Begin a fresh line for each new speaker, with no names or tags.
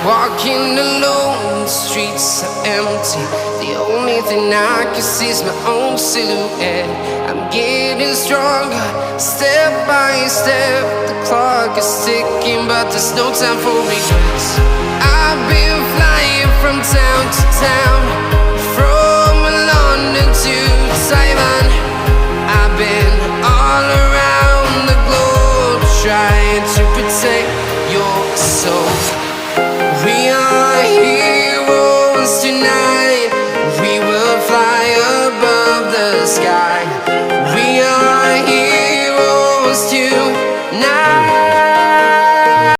Walking alone, the streets are empty. The only thing I can see is my own silhouette. I'm getting stronger, step by step. The clock is ticking, but there's no time for regrets. I've been flying from town to town.